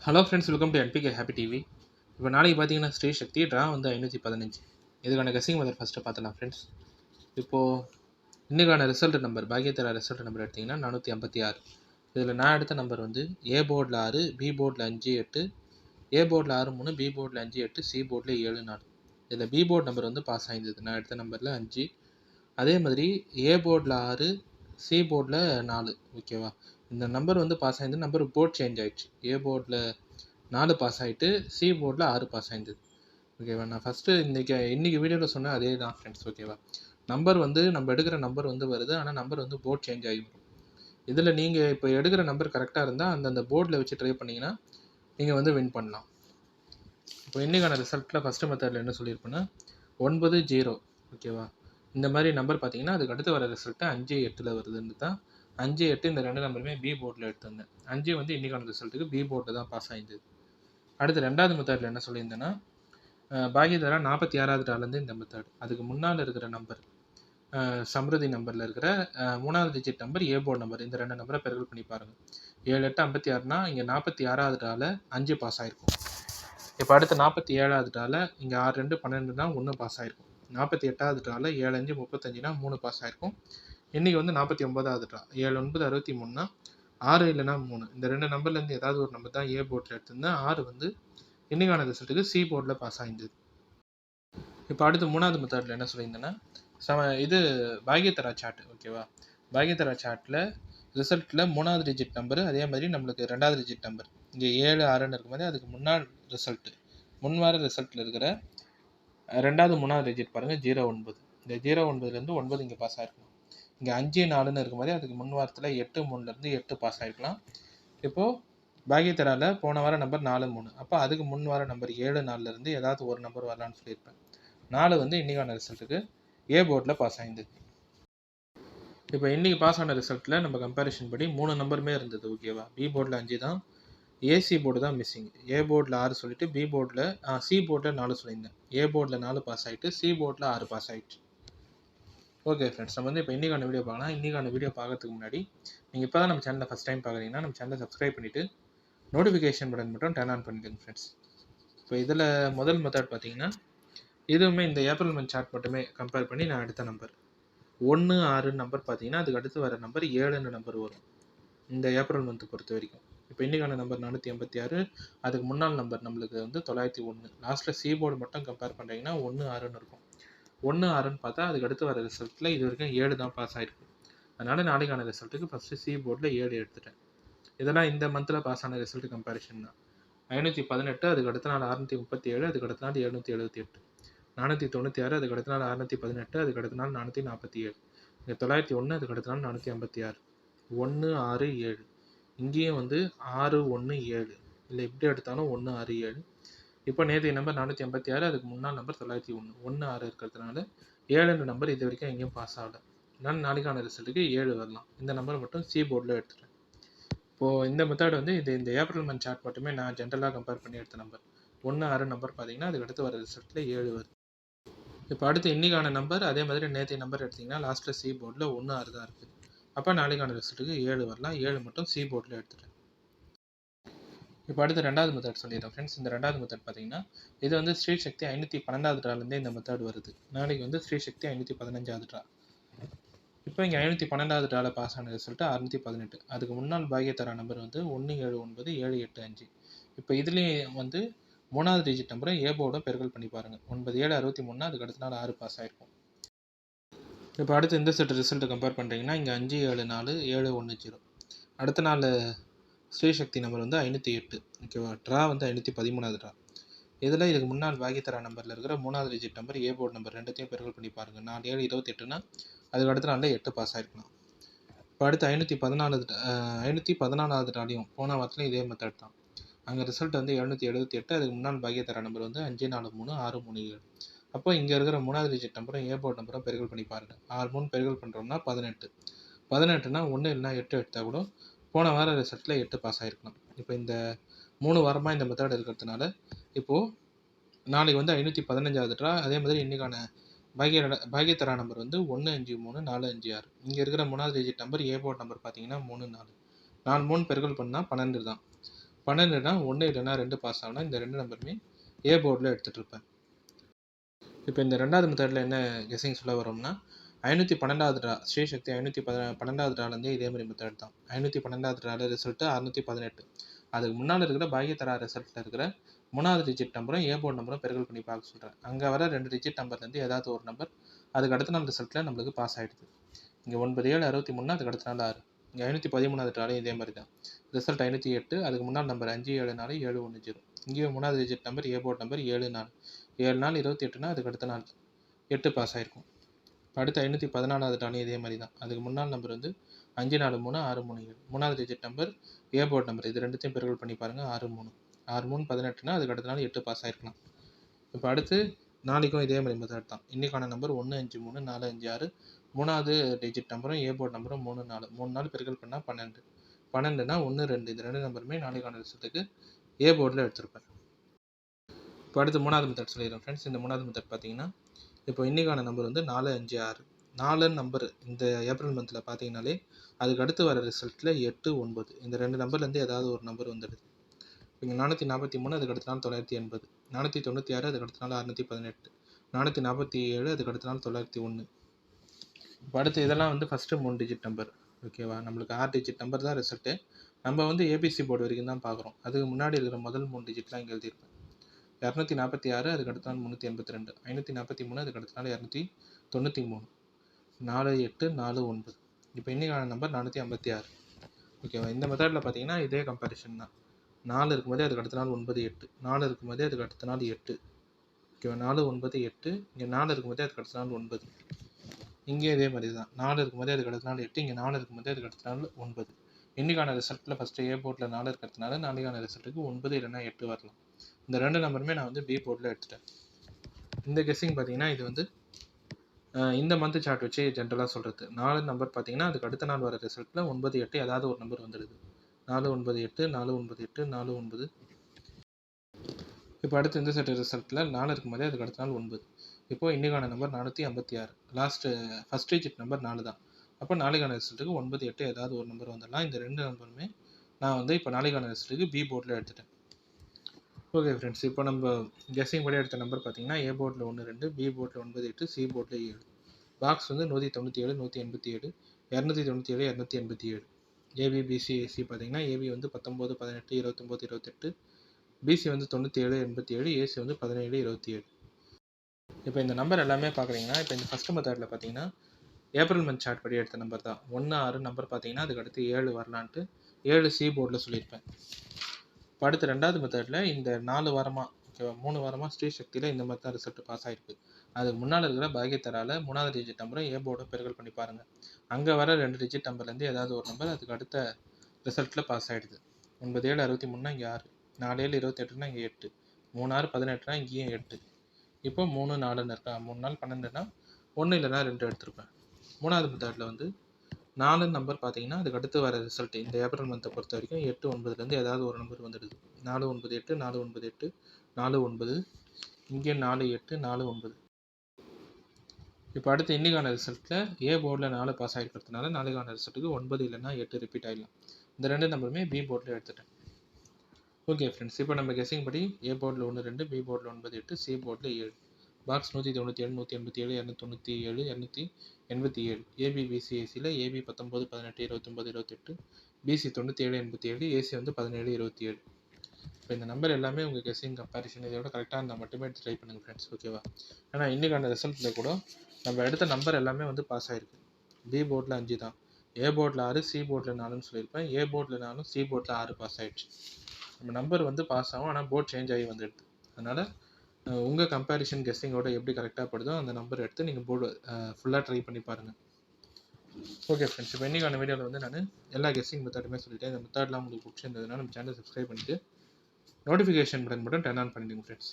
Hello friends, welcome to NPK happy TV. இப்போ நாளைக்கு பார்த்தீங்கன்னா ஸ்ரீ சக்தி ட்ரா வந்து 515. இதுக்கான கெஸ்ஸிங் மெத்தட் ஃபஸ்ட்டு பார்த்துலாம் ஃப்ரெண்ட்ஸ். இப்போது இன்றைக்கான ரிசல்ட் நம்பர் பாக்கியத்தரா ரிசல்ட் நம்பர் எடுத்திங்கன்னா 456. இதில் நான் எடுத்த நம்பர் வந்து ஏ போர்டில் 6, பி போர்டில் 5 8, ஏ போர்டில் 6 3, பி போர்டில் 5 8, சி போர்டில் 7 4. இதில் பி போர்டு நம்பர் வந்து பாஸ் ஆகிருந்தது. நான் எடுத்த நம்பரில் 5. அதே மாதிரி ஏ போர்டில் 6, சி போர்டில் 4. ஓகேவா? இந்த நம்பர் வந்து பாஸ் ஆகிருந்தது. நம்பர் போர்ட் சேஞ்ச் ஆகிடுச்சு. ஏ போர்டில் 4 பாஸ் ஆகிட்டு சி போர்டில் 6 பாஸ் ஆகிருந்தது. ஓகேவா? நான் ஃபஸ்ட்டு இன்றைக்கி வீடியோவில் சொன்னேன் அதே தான் ஃப்ரெண்ட்ஸ். ஓகேவா? நம்பர் வந்து நம்ம எடுக்கிற நம்பர் வந்து வருது, ஆனால் நம்பர் வந்து போர்ட் சேஞ்ச் ஆகி வரும். இதில் நீங்கள் இப்போ எடுக்கிற நம்பர் கரெக்டாக இருந்தால் அந்தந்த போர்டில் வச்சு ட்ரை பண்ணிங்கன்னா நீங்கள் வந்து வின் பண்ணலாம். இப்போ இன்றைக்கான ரிசல்ட்டில் ஃபஸ்ட்டு மெத்தடில் என்ன சொல்லியிருப்பேன்னா 9 0. ஓகேவா? இந்த மாதிரி நம்பர் பார்த்தீங்கன்னா அதுக்கு அடுத்து வர ரிசல்ட்டு 5 8 வருதுன்னு தான் 5 8 இந்த ரெண்டு நம்பருமே பி போர்டில் எடுத்திருந்தேன். 5 வந்து இன்றைக்கான ரிசல்ட்டுக்கு பி போர்டில் தான் பாஸ் ஆகிருந்தது. அடுத்து ரெண்டாவது மெத்தடில் என்ன சொல்லியிருந்தேன்னா பாகியதரா 46வது டாலேருந்து இந்த மெத்தட். அதுக்கு முன்னால் இருக்கிற நம்பர் சம்ருதி நம்பரில் இருக்கிற 3வது digit number A board number, இந்த ரெண்டு நம்பரை பெருக்கல் பண்ணி பாருங்கள். 7 8 56னா இங்கே 46வது டால 5 பாஸ் ஆகிருக்கும். இப்போ அடுத்து 47வது டால இங்கே 6 2 12னா 1 பாஸ் ஆகிருக்கும். 48வது டால 7 5 35னா 3 பாஸ் ஆகிருக்கும். இன்றைக்கி வந்து 49வது டா 7 9 63னா 6 இல்லைனா 3. இந்த ரெண்டு நம்பர்லேருந்து ஏதாவது ஒரு நம்பர் தான் ஏ போர்டில் எடுத்திருந்தேன். 6 வந்து இன்றைக்கான ரிசல்ட்டுக்கு சி போர்டில் பாஸ் ஆகிருந்தது. இப்போ அடுத்து 3வது மெத்தடில் என்ன சொல்லியிருந்தேன்னா இது பாகியத்தரா சார்ட். ஓகேவா? பாகியத்தரா சார்ட்டில் ரிசல்ட்டில் 3வது டிஜிட் நம்பரு, அதே மாதிரி நம்மளுக்கு 2வது டிஜிட் நம்பர் இங்கே 7 6ன்னு இருக்கும்போது அதுக்கு முன்னாள் ரிசல்ட்டு முன்வார ரிசல்ட்டில் இருக்கிற 2வது 3வது டிஜிட் பாருங்கள் 09. இந்த 09லேருந்து 9 இங்கே பாஸ் ஆகிருக்கும். இங்கே 5 4ன்னு இருக்கும்போது அதுக்கு முன் வாரத்தில் 8 3லேருந்து 8 பாஸ் ஆகிருக்கலாம். இப்போது பாகியத்தராவில் போன வாரம் நம்பர் 4 3. அப்போ அதுக்கு முன் வார நம்பர் 7 4லேருந்து ஏதாவது ஒரு நம்பர் வரலான்னு சொல்லியிருப்பேன். 4 வந்து இன்றைக்கான ரிசல்ட்டுக்கு ஏ போர்டில் பாஸ் ஆகிருந்தது. இப்போ இன்றைக்கி பாஸ் ஆன ரிசல்ட்டில் நம்ம கம்பேரிஷன் படி 3 நம்பருமே இருந்தது. ஓகேவா? பி போர்டில் 5 தான், ஏசி போர்டு தான் மிஸ்ஸிங். ஏ போர்டில் 6 சொல்லிவிட்டு பி போர்டில் சி போர்டில் 4 சொல்லியிருந்தேன். ஏ போர்டில் 4 பாஸ் ஆகிட்டு சி போர்டில் 6 பாஸ் ஆகிடுச்சு. ஓகே ஃப்ரெண்ட்ஸ், நம்ம வந்து இப்போ இன்றைக்கான வீடியோ பார்க்கலாம். இன்றைக்கான வீடியோ பார்க்கறதுக்கு முன்னாடி நீங்கள் இப்போ தான் நம்ம சேனலை ஃபஸ்ட் டைம் பார்க்குறீங்கன்னா நம்ம சேனலை சப்ஸ்கிரைப் பண்ணிவிட்டு நோட்டிஃபிகேஷன் பட்டன் மட்டும் டர்ன் ஆன் பண்ணிடுங்க ஃப்ரெண்ட்ஸ். இப்போ இதில் முதல் மெத்தட் பார்த்தீங்கன்னா இதுவுமே இந்த ஏப்ரல் மந்த் சார்ட் மட்டுமே கம்பேர் பண்ணி நான் எடுத்த நம்பர் 1 6 நம்பர் பார்த்தீங்கன்னா அதுக்கு அடுத்து வர நம்பர் 7 நம்பர் வரும் இந்த ஏப்ரல் மந்த் பொறுத்த வரைக்கும். இப்போ இன்றைக்கான நம்பர் 486, அதுக்கு முன்னாள் நம்பர் நம்மளுக்கு வந்து 901. லாஸ்ட்டில் சி போர்டு மட்டும் கம்பேர் பண்ணுறீங்கன்னா 1 6ன்னு இருக்கும். 1 6ன்னு பார்த்தா அதுக்கு அடுத்து வர ரிசல்ட்டில் இது வரைக்கும் 7 தான் பாஸ் ஆகிருக்கு. அதனால் நாளைக்கான ரிசல்ட்டுக்கு ஃபஸ்ட்டு சி போர்டில் 7 எடுத்துட்டேன். இதெல்லாம் இந்த மந்தில் பாஸ் ஆன ரிசல்ட் கம்பேரிஷன் தான். 518, அதுக்கு அடுத்த நாள் 637, அதுக்கு அடுத்த நாள் 778, 496, அதுக்கு அடுத்த நாள் 618, அதுக்கு அடுத்த நாள் 447, இங்கே 901, அதுக்கு அடுத்த நாள் 456, 1 6 7. இங்கேயும் வந்து 6 1 7 இல்லை எப்படி எடுத்தாலும் 1 6 7. இப்போ நேற்றைய நம்பர் 486, அதுக்கு முன்னாள் நம்பர் 901, 1 6 இருக்கிறதுனால 7 நம்பர் இது வரைக்கும் எங்கேயும் பாஸ் ஆகலை. நான் நாளைக்கான ரிசல்ட்டுக்கு 7 வரலாம். இந்த நம்பர் மட்டும் சி போர்டில் எடுத்துட்டேன். இப்போது இந்த மெத்தட் வந்து இந்த ஏப்ரல் மந்த் சார்ட் மட்டுமே நான் ஜென்ரலாக கம்பேர் பண்ணி எடுத்த நம்பர் 1 6 நம்பர் பார்த்தீங்கன்னா அதுக்கு அடுத்து வர ரிசல்ட்டில் 7 வருது. இப்போ அடுத்து இன்றைக்கான நம்பர் அதே மாதிரி நேற்றைய நம்பர் எடுத்திங்கன்னா லாஸ்ட்டில் சி போர்டில் 1 6 தான் இருக்குது. அப்போ நாளைக்கான ரிசல்ட்டுக்கு 7 வரலாம். 7 மட்டும் சி போர்டில் எடுத்துட்டேன். இப்போ அடுத்து ரெண்டாவது மெத்தட் சொல்லிடுறேன் ஃப்ரெண்ட்ஸ். இந்த ரெண்டாவது மெத்தட் பார்த்தீங்கன்னா இது வந்து ஸ்ரீ சக்தி 512வது ட்ராலேருந்தே இந்த மெத்தட் வருது. நாளைக்கு வந்து ஸ்ரீ சக்தி 515வது ட்ரா. இப்போ இங்கே 512வது ட்ரால பாஸ் ஆன ரிசல்ட்டு 618. அதுக்கு முன்னாள் பாகியத்தரா நம்பர் வந்து 179 785. இப்போ இதுலேயும் வந்து 3வது டிஜிட் நம்பரை ஏ போர்டும் பெருக்கல் பண்ணி பாருங்கள். 9 7 63, அதுக்கு அடுத்த நாள் 6 பாஸ் ஆகிருக்கும். இப்போ அடுத்து இந்த செட் ரிசல்ட்டு கம்பேர் பண்ணுறீங்கன்னா இங்கே 5 7 4 7 1 0. அடுத்த நாள் ஸ்ரீசக்தி நம்பர் வந்து 508. ஓகேவா? ட்ரா வந்து 513வது ட்ரா. இதில் இதுக்கு முன்னாள் பாகியத்தரா நம்பரில் இருக்கிற 3வது digit number A board number ரெண்டுத்தையும் பெருக்கல் பண்ணி பாருங்கள். 4 7 28னா அதுக்கு அடுத்த நாளில் 8 பாஸ் ஆகிருக்கலாம். இப்போ அடுத்து 514வது ட்ராலையும் போன வாரத்துலையும் இதே மெத்தட் தான். அங்கே ரிசல்ட் வந்து 778. அதுக்கு முன்னாள் பாகியத்தரா நம்பர் வந்து 5 4 3 6 3 7. அப்போ இங்கே இருக்கிற 3வது டிஜிட் நம்பரும் ஏ போர்டு நம்பரும் பெருக்கல் பண்ணி பாருங்கள். 6 3 பெருக்கல் பண்ணுறோம்னா 18. 18னா 1 இல்லைனா 8 எடுத்தால் கூட போன வார ரிசல்ட்டில் 8 பாஸ் ஆகிருக்கலாம். இப்போ இந்த 3 வாரமாக இந்த மெத்தட் இருக்கிறதுனால இப்போது நாளைக்கு வந்து 515வது ட்ரா. அதே மாதிரி இன்றைக்கான பாகியத்தரா நம்பர் வந்து 1 5 3 4 5 6. இங்கே இருக்கிற 3வது digit number A board number பார்த்தீங்கன்னா 3 4. 4 3 பெருக்கல் பண்ணால் 12 தான். 12னா 1 இல்லைனா 2 பாஸ் ஆகுனா இந்த 2 நம்பருமே ஏ போர்டில் எடுத்துகிட்டு இருப்பேன். இப்போ இந்த 2வது மெத்தடில் என்ன கெஸ்ஸிங் சொல்ல வரோம்னா 512வது ட்ரா ஸ்ரீசக்தி 512வது ட்ராலேருந்தே இதே மாதிரி மெத்தட் தான். 512வது ட்ரால ரிசல்ட்டு 618. அதுக்கு முன்னால் இருக்கிற பாக்கியத்தரா ரிசல்ட்டில் இருக்கிற 3வது டிஜிட் நம்பரும் ஏ போர்டு நம்பரும் பெருக்கல் பண்ணி பார்க்க சொல்கிறேன். அங்கே வர 2 டிஜிட் நம்பர்லேருந்து ஏதாவது ஒரு நம்பர் அதுக்கு அடுத்த நாள் ரிசல்ட்டில் நம்மளுக்கு பாஸ் ஆகிடுது. இங்கே 9 7 63 அதுக்கு அடுத்த நாள் 6. இங்கே 513வது ட்ராலையும் இதே மாதிரி தான். ரிசல்ட் 508, அதுக்கு முன்னால் நம்பர் 5 7 4 7 1 0. இங்கேயும் 3வது digit number A board number 7 4. 7 நாள் 28னா அதுக்கு அடுத்த நாள் 8 பாஸ் ஆகிருக்கும். அடுத்து 514வது ட்ராலையும் இதே மாதிரி தான். அதுக்கு முன்னால் நம்பர் வந்து 5 4 3 6 3 7. 3வது digit number A board number. இது ரெண்டுத்தையும் பெருக்கல் பண்ணி பாருங்கள். 6 3 6 3 18னா அதுக்கு அடுத்த நாள் 8 பாஸ் ஆகிருக்கலாம். இப்போ அடுத்து நாளைக்கும் இதே மாதிரி மெத்தட் தான். இன்றைக்கான நம்பர் 1 5 3 4 5 6. 3வது டிஜிட் நம்பரும் ஏ போர்டு நம்பரும் 3 4. 3 நாள் பெருக்கல் பண்ணால் 12. 12னா 1 2. இந்த 2 நம்பருமே நாளைக்கான ரிசல்ட்டுக்கு ஏ போர்டில் எடுத்திருப்பேன். இப்போ அடுத்து 3வது மெத்தட் சொல்லிடுறேன் ஃப்ரெண்ட்ஸ். இந்த 3வது மெத்தட் பார்த்தீங்கன்னா இப்போ இன்றைக்கான நம்பர் வந்து 4 5 6. 4 நம்பர் இந்த ஏப்ரல் மந்தில் பார்த்தீங்கனாலே அதுக்கு அடுத்து வர ரிசல்ட்டில் 8 9. இந்த 2 நம்பர்லேருந்து ஏதாவது ஒரு நம்பர் வந்துடுது. இங்கே 443 அதுக்கு அடுத்த நாள் 980. 496 அதுக்கு அடுத்த நாள் 618. 447 அதுக்கு அடுத்த நாள் 901. இப்போ அடுத்து இதெல்லாம் வந்து ஃபஸ்ட்டு 3 டிஜிட் நம்பர். ஓகேவா, நம்மளுக்கு 6 டிஜிட் நம்பர் தான் ரிசல்ட்டு. நம்ம வந்து ஏபிசி போர்டு வரைக்கும் தான் பார்க்குறோம். அதுக்கு முன்னாடி இருக்கிற முதல் 3 டிஜிட்லாம் இங்கே எழுதியிருப்பேன். 246 அதுக்கு அடுத்த நாள் 382. 543 அதுக்கு அடுத்த நாள் 293. 4 8 4 9. இப்போ இன்னைக்கான நம்பர் 456. ஓகேவா, இந்த மெத்தடில் பார்த்தீங்கன்னா இதே கம்பேரிஷன் தான். 4 இருக்கும்போதே அதுக்கு அடுத்த நாள் 9 8. 4 இருக்கும்போதே அதுக்கு அடுத்த நாள் 8. ஓகேவா, 4 9 8. இங்கே 4 இருக்கும்போதே அதுக்கு அடுத்த நாள் 9. இங்கே இதே மாதிரி தான். 4 இருக்கும்போதே அதுக்கு அடுத்த நாள் 8. இங்கே 4 இருக்கும்போதே அதுக்கு அடுத்த நாள் 9. இன்னைக்கான ரிசல்ட்டில் ஃபஸ்ட்டு ஏ போர்ட்டில் 4 இருக்கிறதுனால நாளைக்கான ரிசல்ட்டுக்கு 9 இல்லைனா 8 வரலாம். இந்த 2 நம்பருமே நான் வந்து பி போர்ட்டில் எடுத்துட்டேன். இந்த கெஸ்ஸிங் பார்த்தீங்கன்னா இது வந்து இந்த மந்த் சார்ட் வச்சு ஜென்ரலாக சொல்கிறது. 4 நம்பர் பார்த்தீங்கன்னா அதுக்கு அடுத்த நாள் வர ரிசல்ட்டில் 9 8 ஏதாவது ஒரு நம்பர் வந்துடுது. 4 9 8 4 9 8 4 9. இப்போ அடுத்து இந்த செட் ரிசல்ட்டில் 4 இருக்கும்போதே அதுக்கு அடுத்த நாள் 9. இப்போது இன்றைக்கான நம்பர் 456. ஃபஸ்ட் டிஜிட் நம்பர் 4 தான். அப்போ நாளைக்கான ரிசல்ட்டுக்கு 9 8 ஏதாவது ஒரு நம்பர் வந்துடலாம். இந்த 2 நம்பருமே நான் வந்து இப்போ நாளைக்கான ரிசல்ட்டுக்கு பி போர்டில் எடுத்துட்டேன். ஓகே ஃப்ரெண்ட்ஸ், இப்போ நம்ம கெஸ்ஸிங் படி எடுத்த நம்பர் பார்த்தீங்கன்னா ஏ போர்டில் 1 2, பி போர்டில் 9 8, சி போர்டில் 7. பாக்ஸ் வந்து 197 187, 297 287. ஏபி பிசி ஏசி பார்த்தீங்கன்னா ஏபி வந்து 19 18 29 28, பிசி வந்து 97 87, ஏசி வந்து 17 27. இப்போ இந்த நம்பர் எல்லாமே பார்க்குறீங்கன்னா இப்போ இந்த ஃபஸ்ட்டு மெத்தடில் பார்த்தீங்கன்னா ஏப்ரல் மந்த் சார்ட் படி எடுத்த நம்பர் தான். 1 6 நம்பர் பார்த்தீங்கன்னா அதுக்கு அடுத்து 7 வரலான்ட்டு 7 சி போர்டில் சொல்லியிருப்பேன். இப்போ அடுத்து 2வது மெத்தடில் இந்த 4 வாரமாக ஓகேவா 3 வாரமாக ஸ்ரீசக்தியில் இந்த மாதிரி தான் ரிசல்ட் பாஸ் ஆகிருக்கு. அதுக்கு முன்னால் இருக்கிற பாக்கியத்தரால 3வது டிஜிட் நம்பரை ஏ போர்டை பெருக்கல் பண்ணி பாருங்கள். அங்கே வர 2 டிஜிட் நம்பர்லேருந்து ஏதாவது ஒரு நம்பர் அதுக்கு அடுத்த ரிசல்ட்டில் பாஸ் ஆகிடுது. 9 7 63னா இங்கே 6. 4 7 28னா இங்கே 8. 3 6 18னா இங்கேயும் 8. இப்போ 3 4ன்னு இருக்கா. 3 நாள் 12னா 1 இல்லைனா 2 எடுத்திருப்பேன். 3வது மெத்தடில் வந்து 4 நம்பர் பார்த்தீங்கன்னா அதுக்கு அடுத்து வர ரிசல்ட் இந்த ஏப்ரல் மந்த்தை பொறுத்த வரைக்கும் 8 9லேருந்து ஏதாவது ஒரு நம்பர் வந்துடுது. 4 9 8 4 9 8 4 9. இங்கே 4 8 4 9. இப்போ அடுத்து இன்னைக்கான ரிசல்ட்டில் ஏ போர்டில் 4 பாஸ் ஆகிருக்கிறதுனால நாளைக்கான ரிசல்ட்டுக்கு 9 இல்லைனா 8 ரிப்பீட் ஆகிடலாம். இந்த 2 நம்பருமே பி போர்டில் எடுத்துட்டேன். ஓகே ஃப்ரெண்ட்ஸ், இப்போ நம்ம கெஸ்ஸிங் படி ஏ போர்டில் 1 2, பி போர்டில் 9 8, சி போர்டில் 7. பாக்ஸ் 197 187 297 287. ஏபி பிசி ஏசியில் ஏபி 19 18 29 28, பிசி 97 87, ஏசி வந்து 17 27. இப்போ இந்த நம்பர் எல்லாமே உங்கள் கெஸ்ஸிங் கம்பேரிஷன் இதோட கரெக்டாக இருந்தால் மட்டுமே எடுத்து ட்ரை பண்ணுங்கள் ஃப்ரெண்ட்ஸ். ஓகேவா, ஏன்னா இன்றைக்கான ரிசல்ட்டில் கூட நம்ம எடுத்த நம்பர் எல்லாமே வந்து பாஸ் ஆகிருக்கு. பி போர்டில் 5 தான், ஏ போர்டில் 6, சி போர்டில் 4ன்னு சொல்லியிருப்பேன். ஏ போர்டில் 4 சி போர்டில் 6 பாஸ் ஆகிடுச்சு. நம்ம நம்பர் வந்து பாஸ் ஆகும், ஆனால் போர்ட் சேஞ்ச் ஆகி வந்துடுது. அதனால் உங்கள் கம்பேரிஷன் கெஸ்ஸிங்கோட எப்படி கரெக்டாக படுதோ அந்த நம்பர் எடுத்து நீங்கள் போர்டு ஃபுல்லாக ட்ரை பண்ணி பாருங்கள். ஓகே ஃப்ரெண்ட்ஸ், இப்போ இன்றைக்கான வீடியோவில் வந்து நான் எல்லா கெஸ்ஸிங் மெத்தடுமே சொல்லிட்டேன். இந்த மெத்தட்லாம் உங்களுக்கு பிடிச்சிருந்ததுன்னா நம்ம சேனல் சப்ஸ்கிரைப் பண்ணிவிட்டு நோட்டிஃபிகேஷன் பட்டன் மட்டும் டர்ன் ஆன் பண்ணிடுங்க ஃப்ரெண்ட்ஸ்.